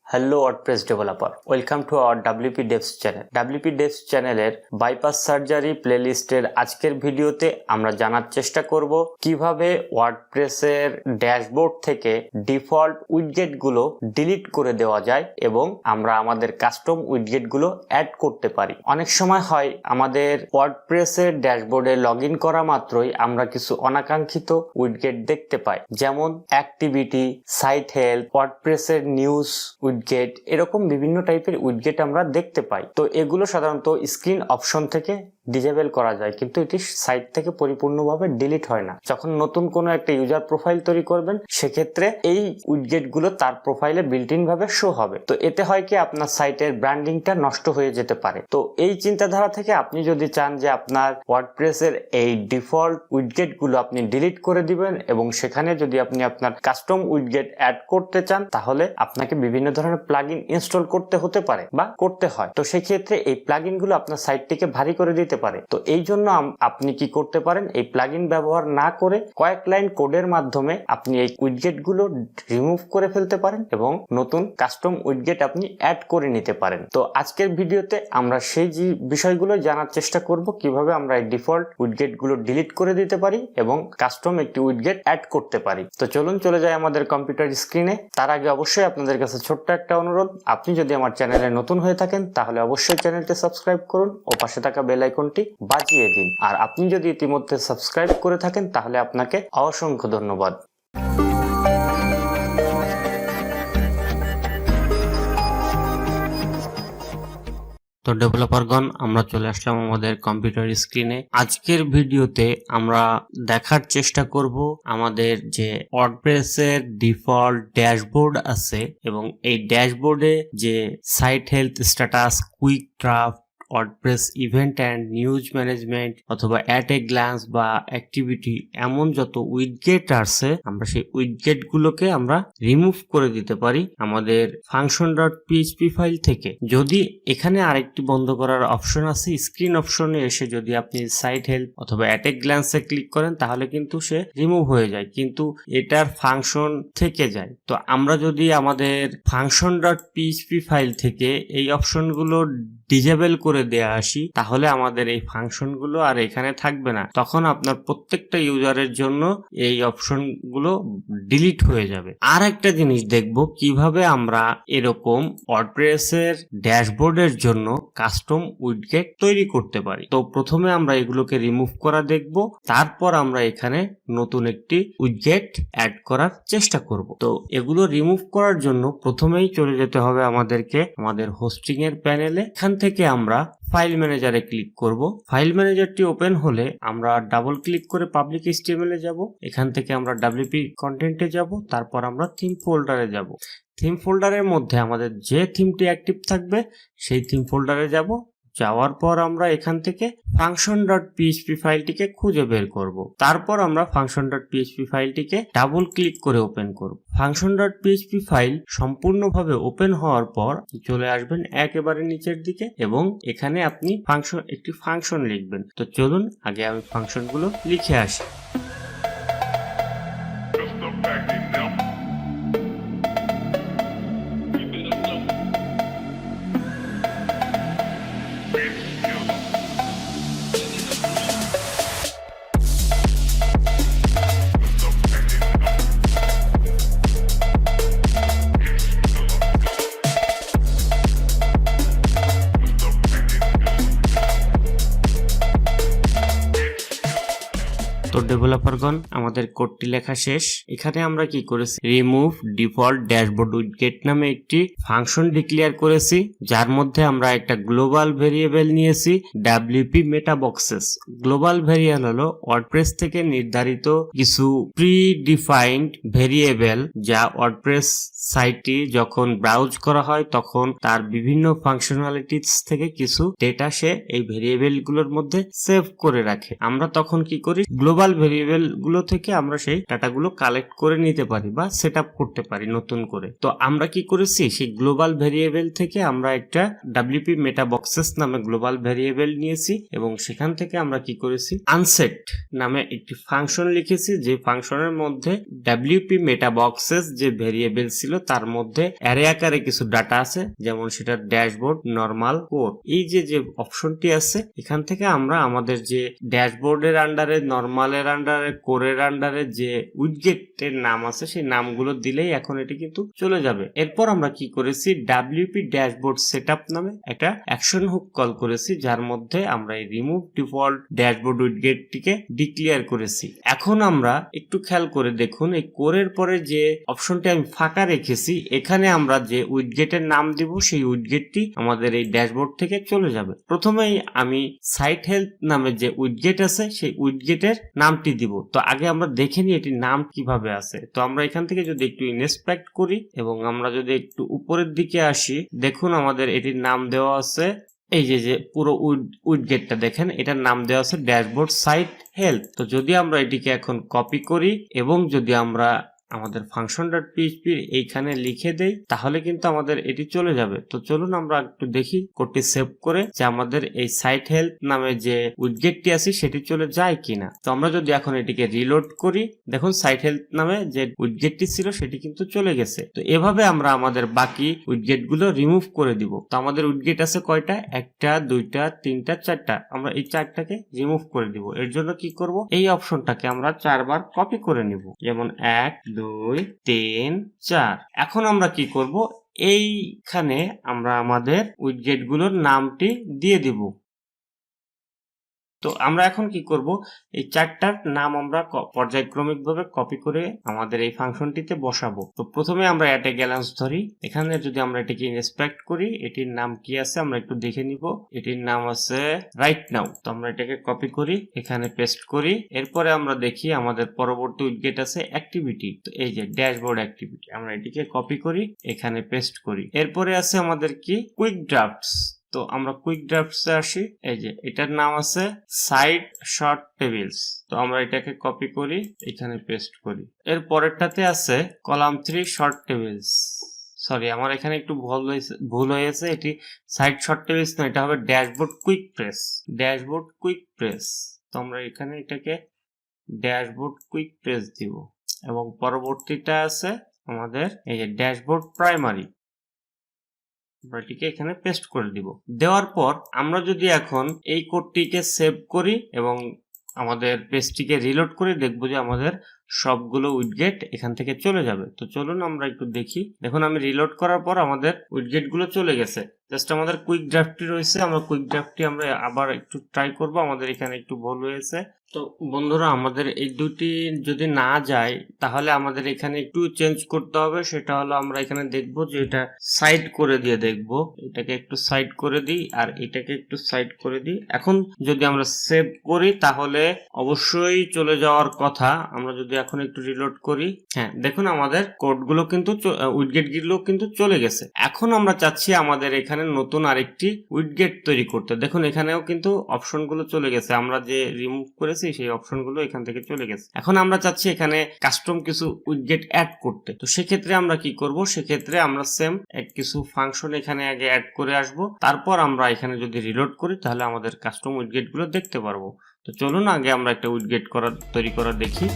Hello WordPress developer, welcome to our WPDevs channel. WPDevs চ্যানেলের bypass surgery প্লেলিস্টের আজকের ভিডিওতে আমরা জানার চেষ্টা করব কিভাবে ওয়ার্ডপ্রেসের ড্যাশবোর্ড থেকে ডিফল্ট উইডগেটগুলো ডিলিট করে দেওয়া যায় এবং আমরা আমাদের কাস্টম উইডগেটগুলো অ্যাড করতে পারি। অনেক সময় হয় আমাদের ওয়ার্ডপ্রেসের ড্যাশবোর্ডে লগইন করা মাত্রই আমরা কিছু অনাকাঙ্ক্ষিত উইডগেট দেখতে পাই, যেমন অ্যাক্টিভিটি, সাইট হেল্প, ওয়ার্ডপ্রেসের নিউজ উইডগেট, এরকম বিভিন্ন টাইপের উইডগেট আমরা দেখতে পাই। তো এগুলো সাধারণত স্ক্রিন অপশন থেকে ডিজেবল করা যায়, কিন্তু এটি সাইট থেকে পরিপূর্ণভাবে ডিলিট হয় না। যখন নতুন কোনো একটা ইউজার প্রোফাইল তৈরি করবেন, সেক্ষেত্রে এই উইডগেট গুলো তার প্রোফাইলে বিল্ট ইন ভাবে শো হবে। তো এতে হয় কি আপনার সাইটের ব্র্যান্ডিংটা নষ্ট হয়ে যেতে পারে। তো এই চিন্তাধারা থেকে আপনি যদি চান যে আপনার ওয়ার্ডপ্রেসের এই ডিফল্ট উইডগেট গুলো আপনি ডিলিট করে দিবেন এবং সেখানে যদি আপনি আপনার কাস্টম উইডগেট অ্যাড করতে চান, তাহলে আপনাকে বিভিন্ন ধরনের প্লাগইন ইনস্টল করতে হতে পারে বা করতে হয়। তো সেই ক্ষেত্রে এই প্লাগইন গুলো আপনার সাইটটিকে ভারী করে দিতে পারে। তো এই জন্য আপনি কি করতে পারেন, এই প্লাগইন ব্যবহার না করে কয়েক লাইন কোডের মাধ্যমে আপনি এই উইডগেট গুলো রিমুভ করে ফেলতে পারেন এবং নতুন কাস্টম উইডগেট আপনি অ্যাড করে নিতে পারেন। তো আজকের ভিডিওতে আমরা সেই বিষয়গুলো জানার চেষ্টা করব কিভাবে আমরা এই ডিফল্ট উইডগেট গুলো ডিলিট করে দিতে পারি এবং কাস্টম একটি উইডগেট অ্যাড করতে পারি। তো চলুন চলে যাই আমাদের কম্পিউটার স্ক্রিনে। তার আগে অবশ্যই আপনাদের কাছে ছোট্ট একটা অনুরোধ, আপনি যদি আমার চ্যানেলে নতুন হয়ে থাকেন তাহলে অবশ্যই চ্যানেলটি সাবস্ক্রাইব করুন ও পাশে থাকা বেল আইকনটি বাজিয়ে দিন। আর আপনি যদি ইতিমধ্যে সাবস্ক্রাইব করে থাকেন তাহলে আপনাকে অসংখ্য ধন্যবাদ। তো ডেভেলপারগণ, আমরা চলে আসলাম আমাদের কম্পিউটার স্ক্রিনে। আজকের ভিডিওতে আমরা দেখার চেষ্টা করব আমাদের যে ওয়ার্ডপ্রেসের ডিফল্ট ড্যাশবোর্ড আছে এবং এই ড্যাশবোর্ডে যে site health, status, quick draft, WordPress event and news management অথবা অ্যাট এ গ্ল্যান্স বা অ্যাক্টিভিটি, এমন যত উইডগেট আছে আমরা সেই উইডগেট গুলোকে আমরা রিমুভ করে দিতে পারি আমাদের function.php ফাইল থেকে। যদি এখানে আরেকটি বন্ধ করার অপশন আছে, স্ক্রিন অপশনে এসে যদি আপনি সাইট হেল্প অথবা অ্যাট এ গ্ল্যান্সে ক্লিক করেন তাহলে কিন্তু সে রিমুভ হয়ে যায়, কিন্তু এটার ফাংশন থেকে যায়। তো আমরা যদি আমাদের function.php ফাইল থেকে এই অপশনগুলো ডিজেবল করে দেয়া আসি, তাহলে আমাদের এই ফাংশন গুলো আর এখানে থাকবে না। তখন আপনার প্রত্যেকটা ইউজারের জন্য এই অপশন গুলো ডিলিট হয়ে যাবে। আর একটা জিনিস দেখব কিভাবে আমরা এরকম ওয়ার্ডপ্রেসের ড্যাশবোর্ডের জন্য কাস্টম উইডগেট তৈরি করতে পারি। তো প্রথমে আমরা এগুলোকে রিমুভ করা দেখব, তারপর আমরা এখানে নতুন একটি উইডগেট অ্যাড করার চেষ্টা করব। তো এগুলো রিমুভ করার জন্য প্রথমেই চলে যেতে হবে আমাদেরকে আমাদের হোস্টিং এর প্যানেলে। এখান থেকে আমরা ফাইল ম্যানেজারে ক্লিক করব। ফাইল ম্যানেজারটি ওপেন হলে আমরা ডাবল ক্লিক করে পাবলিক HTML এ যাব। এখান থেকে আমরা WP কন্টেন্টে যাব, তারপর আমরা থিম ফোল্ডারে যাব। থিম ফোল্ডারের মধ্যে আমাদের যে থিমটি অ্যাক্টিভ থাকবে সেই থিম ফোল্ডারে যাব। যাওয়ার পর আমরা এখান থেকে function.php ফাইলটিকে খুঁজে বের করব। তারপর আমরা function.php ফাইলটিকে ডাবল ক্লিক করে ওপেন করব। function.php ফাইল সম্পূর্ণভাবে ওপেন হওয়ার পর চলে আসবেন একেবারে নিচের দিকে এবং এখানে আপনি একটি ফাংশন লিখবেন। তো চলুন আগে আমি ফাংশনগুলো লিখে আসি। তো ডেভেলপারগণ, আমাদের কোডটি লেখা শেষ। এখানে আমরা কি করেছি, রিমুভ ডিফল্ট ড্যাশবোর্ড উইডগেট নামে একটি ফাংশন ডিক্লেয়ার করেছি, যার মধ্যে আমরা একটা গ্লোবাল ভেরিয়েবল নিয়েছি WP মেটা বক্সেস। গ্লোবাল ভেরিয়েবল হলো ওয়ার্ডপ্রেস থেকে নির্ধারিত কিছু প্রি ডিফাইন্ড ভেরিয়েবল, যা ওয়ার্ডপ্রেস সাইটটি যখন ব্রাউজ করা হয় তখন তার বিভিন্ন ফাংশনালিটিস থেকে কিছু ডেটা সে এই ভেরিয়েবল গুলোর মধ্যে সেভ করে রাখে। আমরা তখন কি করি, গ্লোবাল ভেরিয়েবল গুলো থেকে আমরা সেই ডাটাগুলো কালেক্ট করে নিতে পারি বা সেট আপ করতে পারি নতুন করে। তো আমরা কি করেছি, সেই গ্লোবাল ভেরিয়েবল থেকে আমরা একটা WP মেটা বক্সেস নামে গ্লোবাল ভেরিয়েবল নিয়েছি এবং সেখান থেকে আমরা কি করেছি, আনসেট নামে একটি ফাংশন লিখেছি, যে ফাংশনের মধ্যে WP মেটা বক্সেস যে ভেরিয়েবল ছিল তার মধ্যে অ্যারে আকারে কিছু ডাটা আছে, যেমন সেটা ড্যাশবোর্ড, নরমাল, কোর। এই যে অপশনটি আছে, এখান থেকে আমরা আমাদের যে ড্যাশবোর্ডের আন্ডারে, নরমালের আন্ডারে, কোরের আন্ডারে যে উইডগেটের নাম আছে সেই নামগুলো দিলেই এখন এটি কিন্তু চলে যাবে। এরপর আমরা কি করেছি, WP ড্যাশবোর্ড সেটআপ নামে একটা অ্যাকশন হুক কল করেছি, যার মধ্যে আমরা এই রিমুভ ডিফল্ট ড্যাশবোর্ড উইডগেটটিকে ডিক্লেয়ার করেছি। এখন আমরা একটু খেয়াল করে দেখুন, এই কোরের পরে যে অপশনটি আমি ফাঁকা রেখেছি, এখানে আমরা যে উইডগেটের নাম দিব সেই উইডগেটটি আমাদের এই ড্যাশবোর্ড থেকে চলে যাবে। প্রথমেই আমি সাইট হেলথ নামে যে উইডগেট আছে সেই উইডগেটের নামটি দিব। তো আগে আমরা দেখে নিই এটির নাম কিভাবে আছে। তো আমরা এখান থেকে যদি একটু ইনস্পেক্ট করি এবং আমরা যদি একটু উপরের দিকে আসি, দেখুন আমাদের এটির নাম দেওয়া আছে, এই যে পুরো উইডগেটটা দেখেন, এটার নাম দেওয়া আছে ড্যাশবোর্ড সাইট হেলথ। তো যদি আমরা এটিকে এখন কপি করি এবং যদি আমরা আমাদের function.php এইখানে লিখে দেই, তাহলে কিন্তু আমাদের এটি চলে যাবে। তো চলুন আমরা একটু দেখি কোডটি সেভ করে যে আমাদের এই সাইট হেলথ নামে যে উইডগেটটি আছে সেটি চলে যায় কিনা। তো আমরা যদি এখন এটিকে রিলোড করি, দেখুন সাইট হেলথ নামে যে উইডগেটটি ছিল সেটি কিন্তু চলে গেছে। তো এভাবে আমরা আমাদের বাকি উইডগেট গুলো রিমুভ করে দিব। তো আমাদের উইডগেট আছে কয়টা, একটা, দুইটা, তিনটা, চারটা। আমরা এই চারটাকে রিমুভ করে দিব। এর জন্য কি করব, এই অপশনটাকে আমরা 4 বার কপি করে নিব, যেমন 1, 2, 3, 4। এখন আমরা কি করব, এইখানে আমরা আমাদের উইডগেট গুলোর নামটি দিয়ে দিব। তো আমরা এখন কি করব, এই চারটার নাম আমরা পর্যায়ক্রমিক ভাবে কপি করে আমাদের এই ফাংশনটিতে বসাবো। তো প্রথমে আমরা অ্যাটে গ্যালান্স ধরি, এখানে যদি আমরা এটাকে ইনস্পেক্ট করি, এটির নাম কি আছে আমরা একটু দেখে নিব। এটির নাম আছে রাইট নাও। তো আমরা এটাকে কপি করি, এখানে পেস্ট করি। এরপরে আমরা দেখি আমাদের পরবর্তী উইডগেট আছে অ্যাক্টিভিটি। তো এই যে ড্যাশবোর্ড অ্যাক্টিভিটি, আমরা এটিকে কপি করি, এখানে পেস্ট করি। এরপরে আছে আমাদের কি, কুইক ড্রাফটস। তো আমরা কুইক ড্রাফটসে আসি, এই যে এটার নাম আছে সাইড শর্ট টেবিলস। তো আমরা এটাকে কপি করি, এখানে পেস্ট করি। এর পরেরটাতে আছে কলাম 3 শর্ট টেবিলস। সরি, আমার এখানে একটু ভুল হয়েছে, এটি সাইড শর্ট টেবিলস না, এটা হবে dashboard quick press. Dashboard quick press. তো আমরা এখানে এটাকে ড্যাশবোর্ড কুইক প্রেস দিব। এবং পরবর্তীটা আছে আমাদের এই যে ড্যাশবোর্ড প্রাইমারি, এটিকে এখানে পেস্ট করে দিব। দেওয়ার পর আমরা যদি এখন এই কোডটিকে সেভ করি এবং আমাদের পেজটিকে রিলোড করে, দেখবো যে আমাদের সবগুলো উইডগেট এখান থেকে চলে যাবে। তো চলুন আমরা একটু দেখি। দেখুন আমি রিলোড করার পর আমাদের উইডগেট গুলো চলে গেছে। জাস্ট আমাদের কুইক ড্রাফটটি রয়েছে, আমরা কুইক ড্রাফটটি আমরা আবার একটু ট্রাই করব। আমাদের এখানে একটু ভুল হয়েছে। তো বন্ধুরা, আমাদের এই দুটি যদি না যায় তাহলে আমাদের এখানে একটু চেঞ্জ করতে হবে। সেটা হলো আমরা এখানে দেখব যে এটা সাইড করে দিয়ে দেখব, এটাকে একটু সাইড করে দিই আর এটাকে একটু সাইড করে দিই। এখন যদি আমরা সেভ করি তাহলে অবশ্যই চলে যাওয়ার কথা। আমরা যদি এখন একটু রিলোড করি, হ্যাঁ দেখুন আমাদের কোডগুলো কিন্তু উইডগেট গুলো কিন্তু চলে গেছে। এখন আমরা চাচ্ছি আমাদের এখানে নতুন আরেকটি উইডগেট তৈরি করতে। দেখুন এখানেও কিন্তু অপশন গুলো চলে গেছে, আমরা যে রিমুভ করেছি সেই অপশন গুলো এখান থেকে চলে গেছে। এখন আমরা চাচ্ছি এখানে কাস্টম কিছু উইডগেট অ্যাড করতে। তো সেক্ষেত্রে আমরা কি করব, সেক্ষেত্রে আমরা সেম কিছু ফাংশন এখানে আগে অ্যাড করে আসব, তারপর আমরা এখানে যদি রিলোড করি তাহলে আমাদের কাস্টম উইডগেট গুলো দেখতে পারবো। তো চলুন আগে আমরা একটা উইডগেট তৈরি করা দেখি।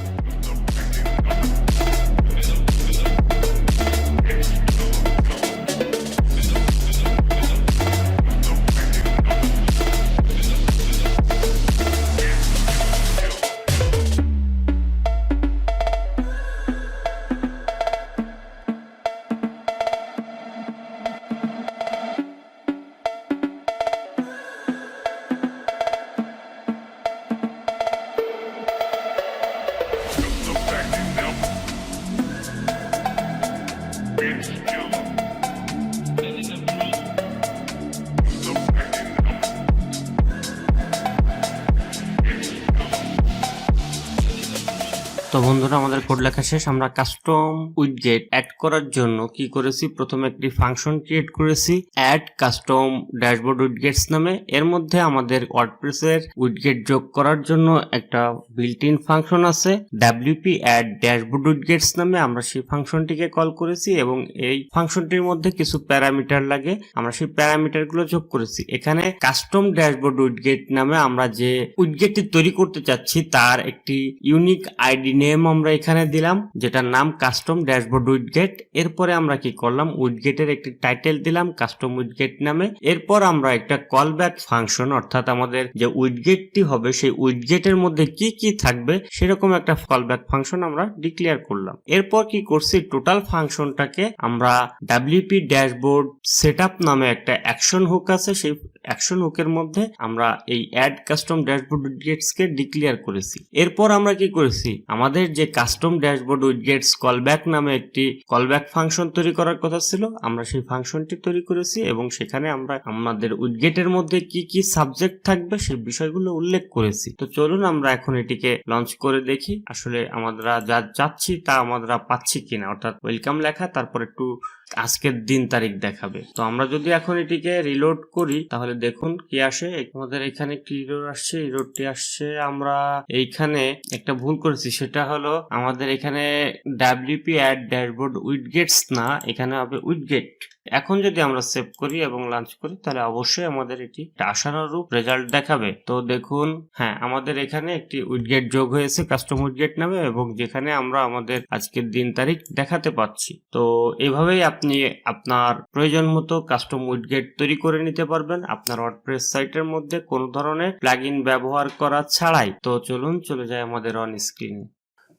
তো বন্ধুরা, আমাদের কোড লেখা শেষ। আমরা কাস্টম উইডগেট অ্যাড করার জন্য কি করেছি, প্রথমে একটি ফাংশন ক্রিয়েট করেছি অ্যাড কাস্টম ড্যাশবোর্ড উইডগেটস নামে। এর মধ্যে আমাদের ওয়ার্ডপ্রেসের উইডগেট যোগ করার জন্য একটা বিল্ট ইন ফাংশন আছে wp add ড্যাশবোর্ড উইডগেটস নামে। আমরা সেই ফাংশনটিকে কল করেছি এবং এই ফাংশনটির মধ্যে কিছু প্যারামিটার লাগে, আমরা সেই প্যারামিটার গুলো যোগ করেছি। এখানে কাস্টম ড্যাশবোর্ড উইডগেট নামে আমরা যে উইডগেটটি তৈরি করতে চাচ্ছি তার একটি ইউনিক আইডি নেম আমরা এখানে দিলাম, যেটার নাম কাস্টম ড্যাশবোর্ড উইডগেট। এরপরে আমরা কি করলাম, উইডগেটের একটি টাইটেল দিলাম কাস্টম উইডগেট নামে। এরপর আমরা একটা কল ব্যাক ফাংশন, অর্থাৎ আমাদের যে উইডগেটটি হবে সেই উইডগেটের মধ্যে কি কি থাকবে সেরকম একটা কল ব্যাক ফাংশন আমরা ডিক্লেয়ার করলাম। এরপর কি করছি, টোটাল ফাংশনটাকে আমরা wp ড্যাশবোর্ড সেটআপ নামে একটা অ্যাকশন হুক আছে, সেই অ্যাকশন হুকের মধ্যে আমরা এই অ্যাড কাস্টম ড্যাশবোর্ড উইডগেটস কে ডিক্লেয়ার করেছি। এরপর আমরা কি করেছি, আমাদের যে কাস্টম ড্যাশবোর্ড উইডগেটস কলব্যাক নামে একটি কলব্যাক ফাংশন তৈরি করার কথা ছিল, আমরা সেই ফাংশনটি তৈরি করেছি এবং সেখানে আমরা আমাদের উইডগেটের মধ্যে কি কি সাবজেক্ট থাকবে সেই বিষয়গুলো উল্লেখ করেছি। তো চলুন আমরা এখন এটিকে লঞ্চ করে দেখি আসলে আমরা যা চাচ্ছি তা আমরা পাচ্ছি কিনা, অর্থাৎ ওয়েলকাম লেখা, তারপর একটু আজকের দিন তারিখ দেখাবে। তো আমরা যদি এখন এটিকে রিলোড করি তাহলে দেখুন কি আসে। আমাদের এখানে একটি এরর আসছে, এররটি আসছে আমরা এইখানে একটা ভুল করেছি, সেটা হলো আমাদের এখানে wp add ড্যাশবোর্ড উইডগেটস না, এখানে হবে উইডগেট। এখন যদি আমরা সেভ করি এবং লঞ্চ করি তাহলে অবশ্যই আমাদের এটি আশানুরূপ রেজাল্ট দেখাবে। তো দেখুন, হ্যাঁ, আমাদের এখানে একটি উইডগেট যোগ হয়েছে কাস্টম উইডগেট নামে এবং যেখানে আমরা আমাদের আজকের দিন তারিখ দেখাতে পাচ্ছি। তো এভাবেই আপনি আপনার প্রয়োজন মতো কাস্টম উইডগেট তৈরি করে নিতে পারবেন আপনার ওয়ার্ডপ্রেস সাইটের মধ্যে কোনো ধরনের প্লাগইন ব্যবহার করা ছাড়াই। তো চলুন চলে যাই আমাদের অন স্ক্রিনে।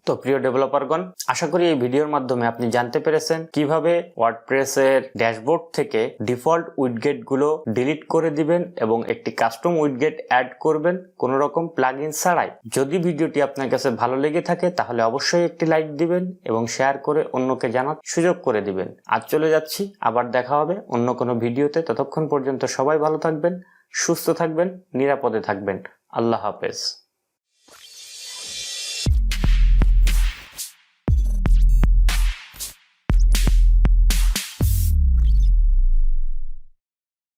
তো প্রিয় ডেভেলপারগণ, আশা করি এই ভিডিওর মাধ্যমে আপনি জানতে পেরেছেন কিভাবে ওয়ার্ডপ্রেসের ড্যাশবোর্ড থেকে ডিফল্ট উইডগেট গুলো ডিলিট করে দিবেন এবং একটি কাস্টম উইডগেট অ্যাড করবেন কোনো রকম প্লাগইন ছাড়াই। যদি ভিডিওটি আপনার কাছে ভালো লেগে থাকে তাহলে অবশ্যই একটি লাইক দিবেন এবং শেয়ার করে অন্যকে জানার সুযোগ করে দিবেন। আজ চলে যাচ্ছি, আবার দেখা হবে অন্য কোনো ভিডিওতে। ততক্ষণ পর্যন্ত সবাই ভালো থাকবেন, সুস্থ থাকবেন, নিরাপদে থাকবেন। আল্লাহ হাফেজ।